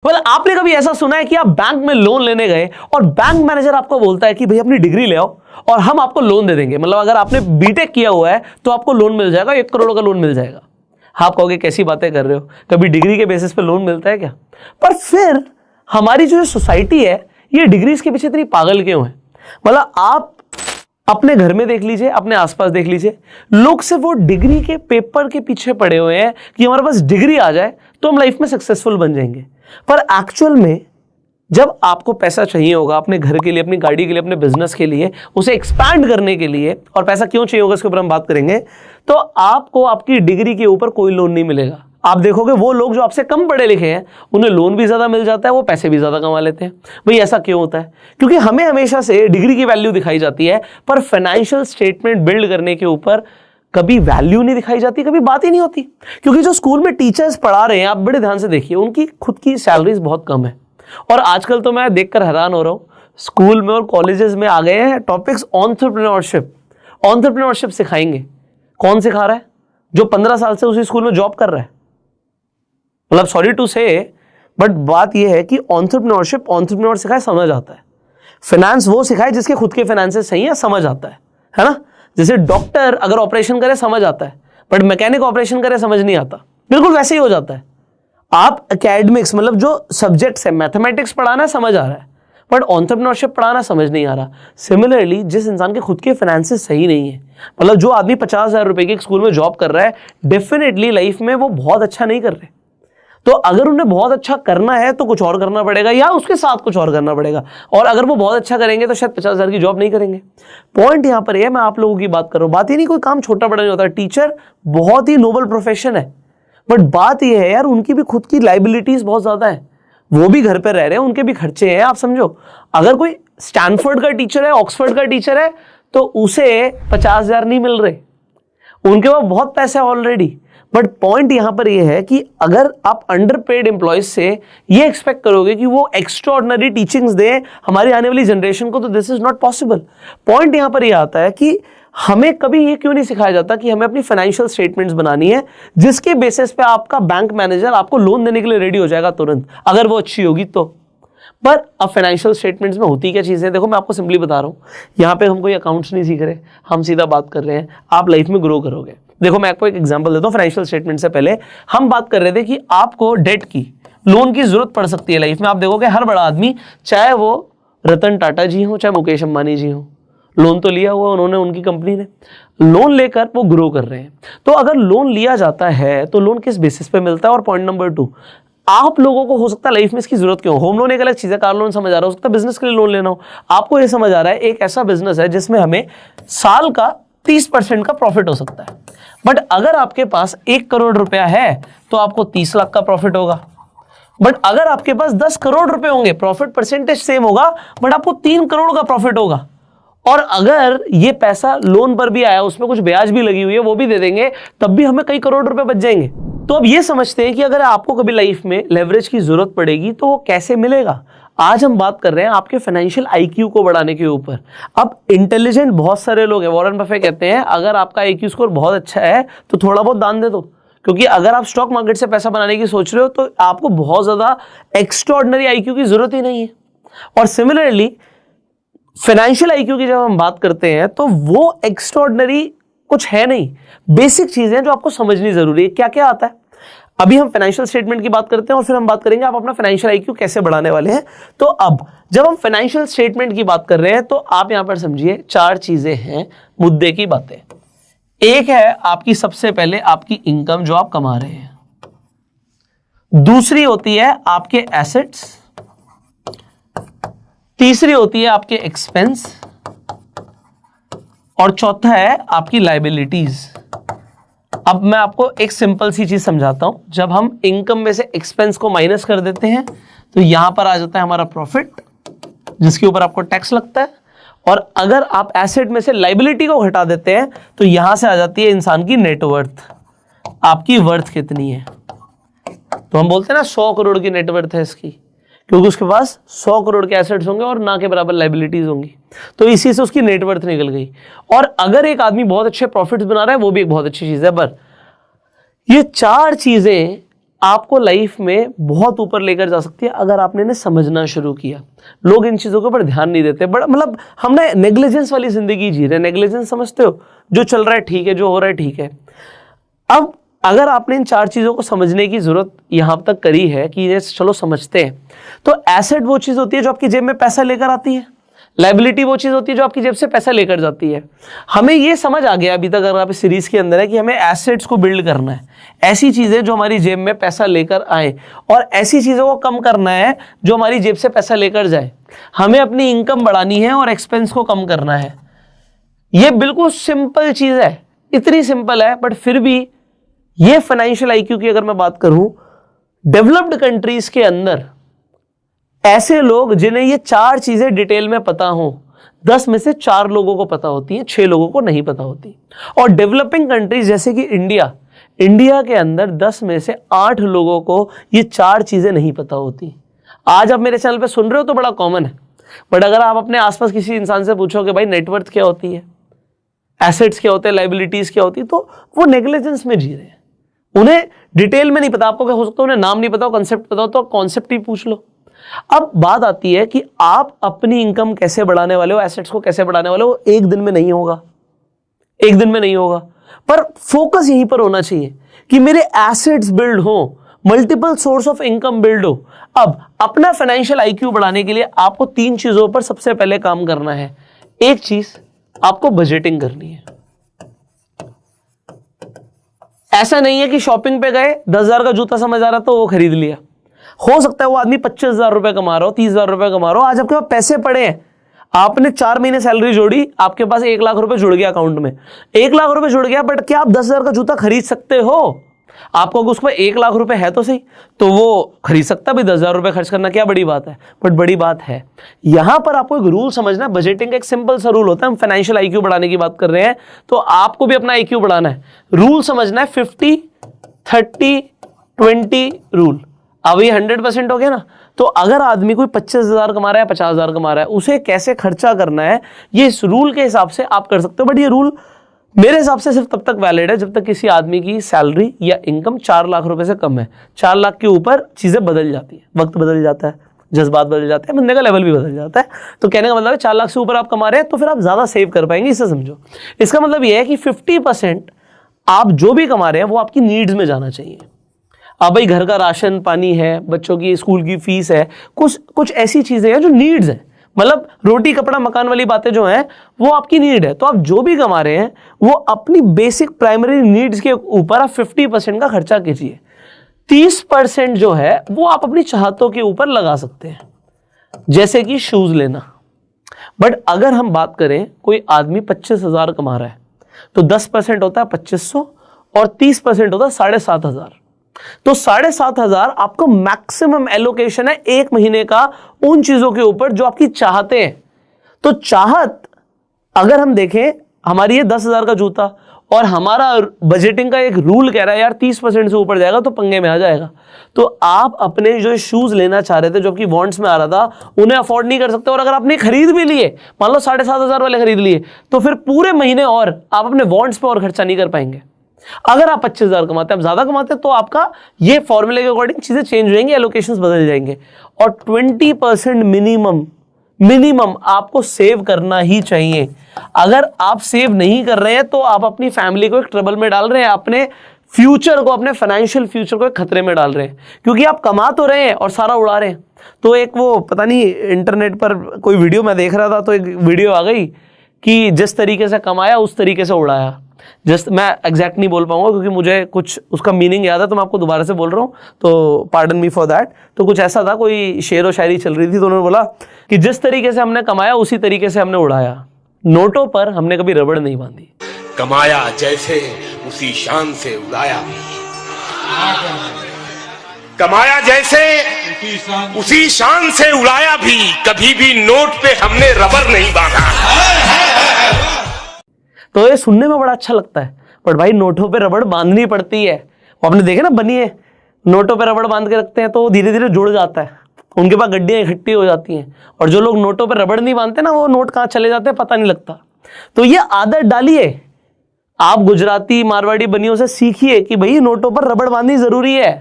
आपने कभी ऐसा सुना है कि आप बैंक में लोन लेने गए और बैंक मैनेजर आपको बोलता है कि भाई अपनी डिग्री ले आओ और हम आपको लोन दे देंगे। मतलब अगर आपने बीटेक किया हुआ है तो आपको लोन मिल जाएगा, 1 करोड़ का लोन मिल जाएगा। आप कहोगे कैसी बातें कर रहे हो, कभी डिग्री के बेसिस पे लोन मिलता है क्या? पर फिर हमारी जो सोसाइटी है ये डिग्रीज के पीछे इतनी पागल क्यों है? मतलब आप अपने घर में देख लीजिए, अपने आसपास देख लीजिए, लोग सिर्फ वो डिग्री के पेपर के पीछे पड़े हुए हैं कि हमारे पास डिग्री आ जाए तो हम लाइफ में सक्सेसफुल बन जाएंगे। पर एक्चुअल में जब आपको पैसा चाहिए होगा अपने घर के लिए, अपनी गाड़ी के लिए, अपने बिजनेस के लिए, उसे एक्सपैंड करने के लिए, और पैसा क्यों चाहिए होगा इसके ऊपर हम बात करेंगे, तो आपको आपकी डिग्री के ऊपर कोई लोन नहीं मिलेगा। आप देखोगे वो लोग जो आपसे कम पढ़े लिखे हैं उन्हें लोन भी ज्यादा मिल जाता है, वो पैसे भी ज्यादा कमा लेते हैं। भाई ऐसा क्यों होता है? क्योंकि हमें हमेशा से डिग्री की वैल्यू दिखाई जाती है पर फाइनेंशियल स्टेटमेंट बिल्ड करने के ऊपर कभी वैल्यू नहीं दिखाई जाती, कभी बात ही नहीं होती। क्योंकि जो स्कूल में टीचर्स पढ़ा रहे हैं, आप बड़े ध्यान से देखिए, उनकी खुद की सैलरीज बहुत कम है। और आजकल तो मैं देखकर हैरान हो रहा हूं, स्कूल में और कॉलेजेस में आ गए हैं टॉपिक्स एंटरप्रेन्योरशिप। एंटरप्रेन्योरशिप सिखाएंगे। कौन सिखा रहा है? जो 15 साल से उसी स्कूल में जॉब कर रहा है। मतलब सॉरी टू से, बट बात यह है कि एंटरप्रेन्योर सिखाए, समझ आता है। फाइनेंस वो सिखाए जिसके खुद के फाइनेंसेस सही है, समझ आता है ना? जैसे डॉक्टर अगर ऑपरेशन करे समझ आता है, बट मैकेनिक ऑपरेशन करे समझ नहीं आता। बिल्कुल वैसे ही हो जाता है। आप एकेडमिक्स मतलब जो सब्जेक्ट्स है, मैथमेटिक्स पढ़ाना समझ आ रहा है, बट एंटरप्रेन्योरशिप पढ़ाना समझ नहीं आ रहा। सिमिलरली जिस इंसान के खुद के फाइनेंसेस सही नहीं है, मतलब जो आदमी 50,000 रुपए के एक स्कूल में जॉब कर रहा है, डेफिनेटली लाइफ में वो बहुत अच्छा नहीं कर रहे। तो अगर उन्हें बहुत अच्छा करना है तो कुछ और करना पड़ेगा या उसके साथ कुछ और करना पड़ेगा। और अगर वो बहुत अच्छा करेंगे तो शायद 50,000 की जॉब नहीं करेंगे। पॉइंट यहां पर है, मैं आप लोगों की बात कर रहा हूं। बात ही नहीं कोई काम छोटा बड़ा नहीं होता। टीचर बहुत ही नोबल प्रोफेशन है, बट बात यह है यार उनकी भी खुद की लाइबिलिटीज बहुत ज्यादा है। वो भी घर पर रह रहे हैं, उनके भी खर्चे हैं। आप समझो, अगर कोई स्टैनफोर्ड का टीचर है, ऑक्सफोर्ड का टीचर है, तो उसे 50,000 नहीं मिल रहे, उनके पास बहुत पैसा है ऑलरेडी। बट पॉइंट यहां पर यह है कि अगर आप अंडरपेड एम्प्लॉयज से ये एक्सपेक्ट करोगे कि वो एक्स्ट्राऑर्डिनरी टीचिंग्स दे हमारी आने वाली जनरेशन को, तो this is not possible. Point यहां पर यह आता है कि हमें कभी ये क्यों नहीं सिखाया जाता कि हमें अपनी फाइनेंशियल स्टेटमेंट्स बनानी है, जिसके बेसिस पे आपका बैंक मैनेजर आपको लोन देने के लिए रेडी हो जाएगा तुरंत, अगर वो अच्छी होगी तो। पर अब फाइनेंशियल स्टेटमेंट्स में होती क्या चीजें, देखो मैं आपको सिंपली बता रहा हूं। यहां पे हम कोई अकाउंट्स नहीं सीख रहे, हम सीधा बात कर रहे हैं आप लाइफ में ग्रो करोगे। देखो मैं आपको एक एग्जांपल देता हूं। फाइनेंशियल स्टेटमेंट से पहले हम बात कर रहे थे कि आपको डेट की, लोन की जरूरत पड़ सकती है लाइफ में। आप देखोगे हर बड़ा आदमी, चाहे वो रतन टाटा जी हो, चाहे मुकेश अंबानी जी हो, लोन तो लिया हुआ उन्होंने, उनकी कंपनी ने लोन लेकर वो ग्रो कर रहे हैं। तो अगर लोन लिया जाता है तो लोन किस बेसिस पे मिलता है? और पॉइंट नंबर 2, आप लोगों को हो सकता है लाइफ में इसकी जरूरत क्यों? होम लोन एक अलग चीज है, कार लोन समझ आ रहा हो सकता है, बिजनेस के लिए लोन लेना हो। आपको ये समझ आ रहा है एक ऐसा बिजनेस है जिसमें हमें साल का 30% का प्रॉफिट हो सकता है। बट अगर आपके पास 1 करोड़ रुपया है तो आपको 30 लाख का प्रॉफिट होगा। बट अगर आपके पास 10 करोड़ रुपए होंगे, प्रॉफिट परसेंटेज सेम होगा, बट आपको 3 करोड़ का प्रॉफिट होगा। और अगर ये पैसा लोन पर भी आया, उसमें कुछ ब्याज भी लगी हुई है, वो भी दे देंगे, तब भी हमें कई करोड़ रुपए बच जाएंगे। तो अब ये समझते हैं कि अगर आपको कभी लाइफ में लेवरेज की जरूरत पड़ेगी तो वो कैसे मिलेगा। आज हम बात कर रहे हैं आपके फाइनेंशियल आईक्यू को बढ़ाने के ऊपर। अब इंटेलिजेंट बहुत सारे लोग हैं। वॉरेन बफे कहते हैं अगर आपका आईक्यू स्कोर बहुत अच्छा है तो थोड़ा बहुत दान दे दो, क्योंकि अगर आप स्टॉक मार्केट से पैसा बनाने की सोच रहे हो तो आपको बहुत ज्यादा एक्स्ट्राऑर्डिनरी आईक्यू की जरूरत ही नहीं है। और सिमिलरली फाइनेंशियल आईक्यू की जब हम बात करते हैं तो वो एक्स्ट्राऑर्डिनरी कुछ है नहीं, बेसिक चीजें जो आपको समझनी जरूरी है। क्या क्या आता है? अभी हम फाइनेंशियल स्टेटमेंट की बात करते हैं और फिर हम बात करेंगे आप अपना फाइनेंशियल आईक्यू कैसे बढ़ाने वाले हैं। तो अब जब हम फाइनेंशियल स्टेटमेंट की बात कर रहे हैं तो आप यहां पर समझिए 4 चीजें हैं मुद्दे की बातें। एक है आपकी सबसे पहले आपकी इनकम जो आप कमा रहे हैं, दूसरी होती है आपके एसेट्स, तीसरी होती है आपके एक्सपेंस, और चौथा है आपकी लायबिलिटीज। अब मैं आपको एक सिंपल सी चीज समझाता हूं। जब हम इनकम में से एक्सपेंस को माइनस कर देते हैं तो यहां पर आ जाता है हमारा प्रॉफिट, जिसके ऊपर आपको टैक्स लगता है। और अगर आप एसेट में से लायबिलिटी को घटा देते हैं तो यहां से आ जाती है इंसान की नेटवर्थ, आपकी वर्थ कितनी है। तो हम बोलते हैं ना 100 करोड़ की नेटवर्थ है इसकी, क्योंकि उसके पास 100 करोड़ के एसेट्स होंगे और ना के बराबर लायबिलिटीज होंगी, तो इसी से उसकी नेटवर्थ निकल गई। और अगर एक आदमी बहुत अच्छे प्रॉफिट्स बना रहा है वो भी एक बहुत अच्छी चीज है। पर ये 4 चीजें आपको लाइफ में बहुत ऊपर लेकर जा सकती है अगर आपने इन्हें समझना शुरू किया। लोग इन चीज़ों के ऊपर ध्यान नहीं देते, बड़ा मतलब हम ना नेग्लिजेंस वाली जिंदगी जी रहे हैं। नेग्लिजेंस समझते हो, जो चल रहा है ठीक है, जो हो रहा है ठीक है। अब अगर आपने इन 4 चीज़ों को समझने की जरूरत यहां तक करी है कि ये चलो समझते हैं, तो एसेट वो चीज़ होती है जो आपकी जेब में पैसा लेकर आती है, लाइबिलिटी वो चीज़ होती है जो आपकी जेब से पैसा लेकर जाती है। हमें ये समझ आ गया अभी तक, अगर आप इस सीरीज के अंदर है, कि हमें एसेट्स को बिल्ड करना है, ऐसी चीज़ें जो हमारी जेब में पैसा लेकर आए, और ऐसी चीज़ों को कम करना है जो हमारी जेब से पैसा लेकर जाए। हमें अपनी इनकम बढ़ानी है और एक्सपेंस को कम करना है। ये बिल्कुल सिंपल चीज़ है, इतनी सिंपल है, बट फिर भी ये फाइनेंशियल आईक्यू की अगर मैं बात करूं, डेवलप्ड कंट्रीज के अंदर ऐसे लोग जिन्हें ये 4 चीजें डिटेल में पता हो, 10 में से 4 लोगों को पता होती हैं, 6 लोगों को नहीं पता होती। और डेवलपिंग कंट्रीज जैसे कि इंडिया के अंदर 10 में से 8 लोगों को ये 4 चीजें नहीं पता होती। आज आप मेरे चैनल पे सुन रहे हो तो बड़ा कॉमन है, बट अगर आप अपने आसपास किसी इंसान से पूछोगे भाई नेटवर्थ क्या होती है, एसेट्स क्या होते हैं, लाइबिलिटीज क्या होती है, तो वो नेग्लिजेंस में जी रहे हैं। उन्हें डिटेल में नहीं पता। आपको क्या हो सकता है उन्हें नाम नहीं पता हो, कंसेप्ट पता हो, तो कॉन्सेप्ट ही पूछ लो। अब बात आती है कि आप अपनी इनकम कैसे बढ़ाने वाले हो, एसेट्स को कैसे बढ़ाने वाले हो। एक दिन में नहीं होगा, एक दिन में नहीं होगा, पर फोकस यहीं पर होना चाहिए कि मेरे एसेट्स बिल्ड हो, multiple source of income build हो। अब अपना फाइनेंशियल आईक्यू बढ़ाने के लिए आपको 3 चीजों पर सबसे पहले काम करना है। एक चीज, आपको बजटिंग करनी है। ऐसा नहीं है कि शॉपिंग पे गए, 10,000 का जूता समझ आ रहा तो वो खरीद लिया। हो सकता है वो आदमी 25,000 रुपए कमा रहा हो, 30,000 रुपए कमा रहा हो, आज आपके पास पैसे पड़े हैं, आपने 4 महीने सैलरी जोड़ी, आपके पास 1 लाख रुपए जुड़ गया अकाउंट में, 1 लाख रुपए जुड़ गया, बट क्या आप 10,000 का जूता खरीद सकते हो? आपको अगर उसमें 1 लाख रुपए है तो सही, तो वो खरीद सकता है भाई। 10,000 रुपए खर्च करना क्या बड़ी बात है? बट बड़ी बात है यहां पर आपको एक रूल समझना है। बजटिंग का एक सिंपल सा रूल होता है। हम फाइनेंशियल आईक्यू बढ़ाने की बात कर रहे हैं, तो आपको भी अपना आईक्यू बढ़ाना है। रूल समझना है 50, 30, 20 रूल। अब ये 100% हो गया ना। तो अगर आदमी कोई 25,000 कमा रहा है, 50,000 कमा रहा है, उसे कैसे खर्चा करना है, ये इस रूल के हिसाब से आप कर सकते हो। बट ये रूल मेरे हिसाब से सिर्फ तब तक वैलिड है जब तक किसी आदमी की सैलरी या इनकम 4 लाख रुपए से कम है। 4 लाख के ऊपर चीजें बदल जाती है, वक्त बदल जाता है, जज्बात बदल जाते हैं, बंदे का लेवल भी बदल जाता है। तो कहने का मतलब है 4 लाख से ऊपर आप कमा रहे हैं तो फिर आप ज्यादा सेव कर पाएंगे, इसे समझो। इसका मतलब यह है कि 50% आप जो भी कमा रहे हैं वो आपकी नीड्स में जाना चाहिए। अब भाई घर का राशन पानी है, बच्चों की स्कूल की फीस है, कुछ ऐसी चीजें हैं जो नीड्स हैं, मतलब रोटी कपड़ा मकान वाली बातें जो हैं वो आपकी नीड है। तो आप जो भी कमा रहे हैं वो अपनी बेसिक प्राइमरी नीड्स के ऊपर आप 50% का खर्चा कीजिए। 30% जो है वो आप अपनी चाहतों के ऊपर लगा सकते हैं, जैसे कि शूज लेना। बट अगर हम बात करें कोई आदमी 25,000 कमा रहा है तो 10% होता है 2,500 और 30% होता है 7,500। तो 7,500 आपको मैक्सिमम एलोकेशन है 1 महीने का उन चीजों के ऊपर जो आपकी चाहते हैं। तो चाहत अगर हम देखें, हमारी ये 10,000 का जूता और हमारा बजटिंग का एक रूल कह रहा है यार 30% से ऊपर जाएगा तो पंगे में आ जाएगा। तो आप अपने जो शूज लेना चाह रहे थे, जो आपकी वॉन्ट्स में आ रहा था, उन्हें अफोर्ड नहीं कर सकते। और अगर आपने खरीद भी लिए, मान लो 7,500 वाले खरीद लिए, तो फिर पूरे महीने और आप अपने वॉन्ट्स पे और खर्चा नहीं कर पाएंगे। अगर आप 25,000 कमाते हैं, आप ज्यादा कमाते हैं, तो आपका ये फॉर्मूले के अकॉर्डिंग चीजें चेंज हो जाएंगी, एलोकेशंस बदल जाएंगे। और 20% मिनिमम आपको सेव करना ही चाहिए। अगर आप सेव नहीं कर रहे हैं तो आप अपनी फैमिली को एक ट्रबल में डाल रहे हैं, अपने फ्यूचर को, अपने फाइनेंशियल फ्यूचर को एक खतरे में डाल रहे हैं, क्योंकि आप कमा तो रहे हैं और सारा उड़ा रहे हैं। तो एक वो पता नहीं इंटरनेट पर कोई वीडियो मैं देख रहा था, तो एक वीडियो आ गई कि जिस तरीके से कमाया उस तरीके से उड़ाया। जस्ट मैं एग्जैक्ट नहीं बोल पाऊंगा क्योंकि मुझे कुछ उसका मीनिंग याद है, तो मैं आपको दोबारा से बोल रहा हूँ, तो पार्डन मी फॉर दैट। तो कुछ ऐसा था, कोई शेर व शायरी चल रही थी, तो उन्होंने बोला कि जिस तरीके से हमने कमाया उसी तरीके से हमने उड़ाया, नोटों पर हमने कभी रबड़ नहीं बांधी। कमाया जैसे उसी शान से उड़ाया, कमाया जैसे उसी शान से उड़ाया भी, कभी भी नोट पे हमने रबर नहीं बांधा। तो ये सुनने में बड़ा अच्छा लगता है, बट भाई नोटों पे रबड़ बांधनी पड़ती है। वो आपने देखे ना, बनिए नोटों पे रबड़ बांध के रखते हैं तो धीरे धीरे जुड़ जाता है, उनके पास गड्डियां इकट्ठी हो जाती हैं। और जो लोग नोटों पे रबड़ नहीं बांधते ना, वो नोट कहाँ चले जाते हैं पता नहीं लगता। तो ये आदत डालिए, आप गुजराती मारवाड़ी बनियों से सीखिए कि भाई नोटों पर रबड़ बांधनी जरूरी है।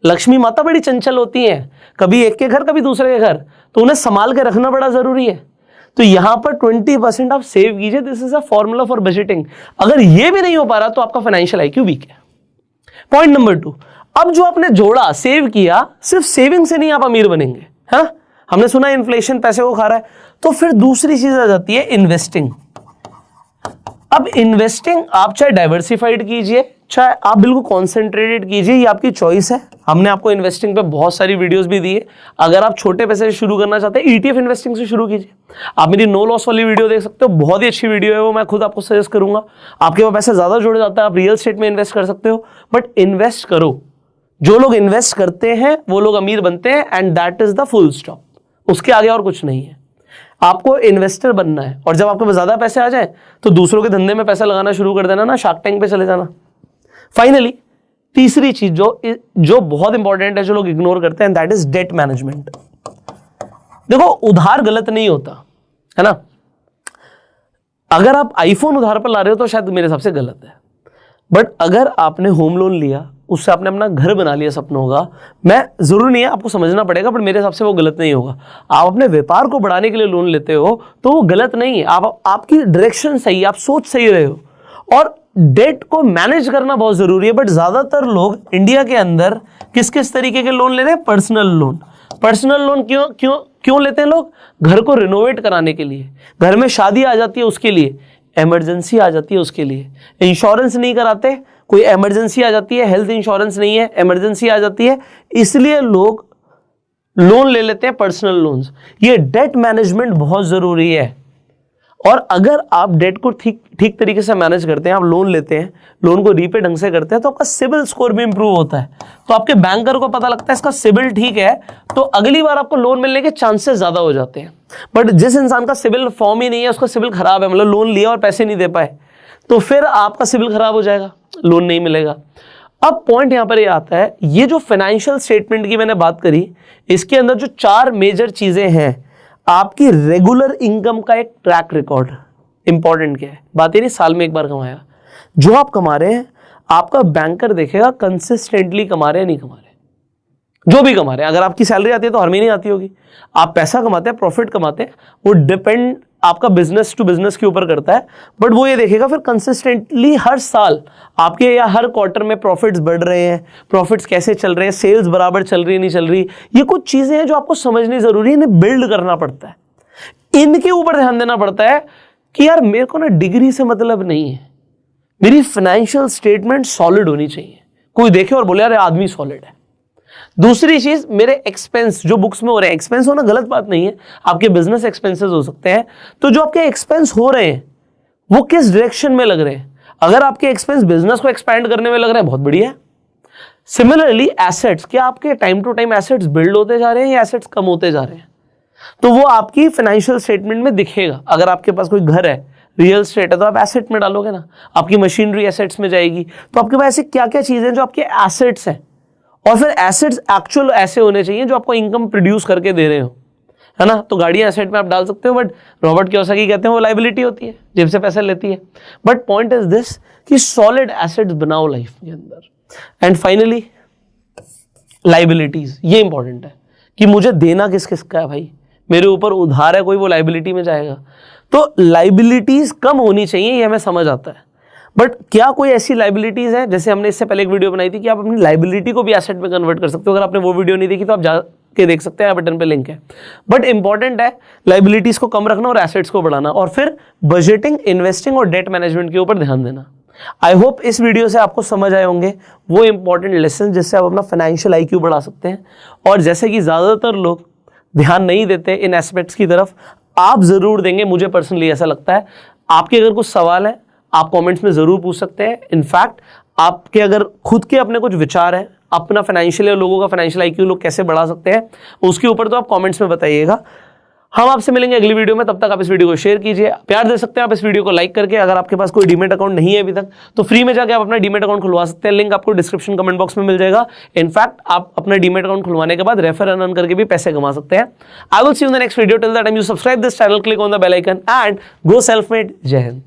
लक्ष्मी माता बड़ी चंचल होती हैं, कभी एक के घर कभी दूसरे के घर, तो उन्हें संभाल के रखना बड़ा जरूरी है। तो यहां पर 20% आप सेव कीजिए। This is a formula for budgeting. अगर ये भी नहीं हो पा रहा तो आपका फाइनेंशियल आईक्यू वीक है। पॉइंट नंबर 2, अब जो आपने जोड़ा, सेव किया, सिर्फ सेविंग से नहीं आप अमीर बनेंगे, है ना। हमने सुना इन्फ्लेशन पैसे को खा रहा है, तो फिर दूसरी चीज आ जाती है इन्वेस्टिंग। अब इन्वेस्टिंग आप चाहे डाइवर्सिफाइड कीजिए, चाहे आप बिल्कुल कॉन्सेंट्रेटेड कीजिए, ये आपकी चॉइस है। हमने आपको इन्वेस्टिंग पे बहुत सारी वीडियोस भी दी है। अगर आप छोटे पैसे से शुरू करना चाहते हैं, ईटीएफ इन्वेस्टिंग से शुरू कीजिए। आप मेरी नो लॉस वाली वीडियो देख सकते हो, बहुत ही अच्छी वीडियो है वो, मैं खुद आपको सजेस्ट करूंगा। आपके पास पैसे ज्यादा जुड़ जाता है, आप रियल एस्टेट में इन्वेस्ट कर सकते हो, बट इन्वेस्ट करो। जो लोग इन्वेस्ट करते हैं वो लोग अमीर बनते हैं, and that is the full stop. उसके आगे और कुछ नहीं है। आपको इन्वेस्टर बनना है, और जब आपके पास ज्यादा पैसे आ जाए तो दूसरों के धंधे में पैसा लगाना शुरू कर देना ना, शार्क टैंक पे चले जाना। फाइनली तीसरी चीज जो बहुत इंपॉर्टेंट है, जो लोग इग्नोर करते हैं, दैट इज डेट मैनेजमेंट। देखो, उधार गलत नहीं होता है ना। अगर आप आईफोन उधार पर ला रहे हो तो शायद मेरे हिसाब से गलत है, बट अगर आपने होम लोन लिया, उससे आपने अपना घर बना लिया सपनों का, मैं जरूरी नहीं है, आपको समझना पड़ेगा, बट मेरे हिसाब से वो गलत नहीं होगा। आप अपने व्यापार को बढ़ाने के लिए लोन लेते हो तो वो गलत नहीं है। आपकी डायरेक्शन सही है, आप सोच सही रहे हो, और डेट को मैनेज करना बहुत जरूरी है। बट ज्यादातर लोग इंडिया के अंदर किस किस तरीके के लोन ले रहे हैं? Personal loan. पर्सनल लोन क्यों लेते हैं लोग? घर को रिनोवेट कराने के लिए, घर में शादी आ जाती है उसके लिए, इमरजेंसी आ जाती है उसके लिए। इंश्योरेंस नहीं कराते, कोई इमरजेंसी आ जाती है, हेल्थ इंश्योरेंस नहीं है, इमरजेंसी आ जाती है, इसलिए लोग लोन ले लेते हैं, पर्सनल लोन्स। ये डेट मैनेजमेंट बहुत जरूरी है। और अगर आप डेट को ठीक तरीके से मैनेज करते हैं, आप लोन लेते हैं, लोन को रीपे ढंग से करते हैं, तो आपका सिबिल स्कोर भी इंप्रूव होता है। तो आपके बैंकर को पता लगता है इसका सिबिल ठीक है, तो अगली बार आपको लोन मिलने के चांसेस ज्यादा हो जाते हैं। बट जिस इंसान का सिबिल फॉर्म ही नहीं है, उसका सिबिल खराब है, मतलब लोन लिया और पैसे नहीं दे पाए, तो फिर आपका सिबिल खराब हो जाएगा, लोन नहीं मिलेगा। अब पॉइंट यहां पर ये आता है, ये जो फाइनेंशियल स्टेटमेंट की मैंने बात करी, इसके अंदर जो 4 मेजर चीजें हैं, आपकी रेगुलर इनकम का एक ट्रैक रिकॉर्ड। इंपॉर्टेंट क्या है? बात ये नहीं साल में एक बार कमाया, जो आप कमा रहे हैं आपका बैंकर देखेगा कंसिस्टेंटली कमा रहे हैं नहीं कमा रहे। जो भी कमा रहे हैं, अगर आपकी सैलरी आती है तो हर महीने आती होगी, आप पैसा कमाते हैं, प्रॉफिट कमाते हैं, वो डिपेंड आपका बिजनेस टू बिजनेस के ऊपर करता है, बट वो ये देखेगा फिर कंसिस्टेंटली हर साल आपके या हर क्वार्टर में प्रॉफिट्स बढ़ रहे हैं, प्रॉफिट्स कैसे चल रहे हैं, सेल्स बराबर चल रही है नहीं चल रही। ये कुछ चीजें हैं जो आपको समझनी जरूरी है, इन्हें बिल्ड करना पड़ता है, इनके ऊपर ध्यान देना पड़ता है कि यार मेरे को ना डिग्री से मतलब नहीं है, मेरी फाइनेंशियल स्टेटमेंट सॉलिड होनी चाहिए। कोई देखे और बोले यार आदमी सॉलिड है। दूसरी चीज, मेरे एक्सपेंस जो बुक्स में हो रहे हैं, एक्सपेंस होना गलत बात नहीं है, आपके बिजनेस एक्सपेंसेस हो सकते हैं, तो जो आपके एक्सपेंस हो रहे हैं वो किस डायरेक्शन में लग रहे हैं। अगर आपके एक्सपेंस बिजनेस को एक्सपैंड करने में लग रहे हैं, बहुत बढ़िया है। सिमिलरली एसेट्स, क्या आपके time to time assets build होते जा रहे हैं या एसेट्स कम होते जा रहे हैं, तो वो आपकी फाइनेंशियल स्टेटमेंट में दिखेगा। अगर आपके पास कोई घर है, रियल एस्टेट है, तो आप एसेट में डालोगे ना, आपकी मशीनरी एसेट्स में जाएगी, तो आपके पास ऐसे क्या क्या चीजें जो आपके एसेट्स हैं, और फिर एसेट्स एक्चुअल ऐसे होने चाहिए जो आपको इनकम प्रोड्यूस करके दे रहे हो, है ना। तो गाड़ियां एसेट में आप डाल सकते हो, बट रॉबर्ट कियोसाकी कहते हैं वो लाइबिलिटी होती है, जेब से पैसा लेती है। बट पॉइंट इज दिस कि सॉलिड एसेट्स बनाओ लाइफ के अंदर। एंड फाइनली लाइबिलिटीज, ये इंपॉर्टेंट है कि मुझे देना किस किस का है भाई, मेरे ऊपर उधार है कोई, वो लाइबिलिटी में जाएगा। तो लाइबिलिटीज कम होनी चाहिए, ये हमें समझ आता है, बट क्या कोई ऐसी लाइबिलिटीज है, जैसे हमने इससे पहले एक वीडियो बनाई थी कि आप अपनी लाइबिलिटी को भी एसेट में कन्वर्ट कर सकते हो। अगर आपने वो वीडियो नहीं देखी तो आप जाके देख सकते हैं, बटन पे लिंक है। बट इंपॉर्टेंट है लाइबिलिटीज को कम रखना और एसेट्स को बढ़ाना, और फिर बजटिंग, इन्वेस्टिंग और डेट मैनेजमेंट के ऊपर ध्यान देना। आई होप इस वीडियो से आपको समझ आए होंगे वो इंपॉर्टेंट लेसन जिससे आप अपना फाइनेंशियल आईक्यू बढ़ा सकते हैं। और जैसे कि ज्यादातर लोग ध्यान नहीं देते इन एस्पेक्ट्स की तरफ, आप जरूर देंगे, मुझे पर्सनली ऐसा लगता है। आपके अगर कुछ सवाल है आप कमेंट्स में जरूर पूछ सकते हैं। इनफैक्ट आपके अगर खुद के अपने कुछ विचार हैं, अपना फाइनेंशियल या लोगों का फाइनेंशियल आईक्यू लोग कैसे बढ़ा सकते हैं, उसके ऊपर तो आप कमेंट्स में बताइएगा। हम आपसे मिलेंगे अगली वीडियो में, तब तक आप इस वीडियो को शेयर कीजिए, प्यार दे सकते हैं आप इस वीडियो को लाइक करके। अगर आपके पास कोई डीमेट अकाउंट नहीं है अभी तक, तो फ्री में जाके आप अपना डीमेट अकाउंट खुलवा सकते हैं, लिंक आपको डिस्क्रिप्शन कमेंट बॉक्स में मिल जाएगा। इनफैक्ट आप अपना डीमेट अकाउंट खुलवाने के बाद रेफर एंड अर्न करके भी पैसे कमा सकते हैं। I will see you in the next video, till that time you subscribe this channel, click on the bell icon and go self made. जय हिंद।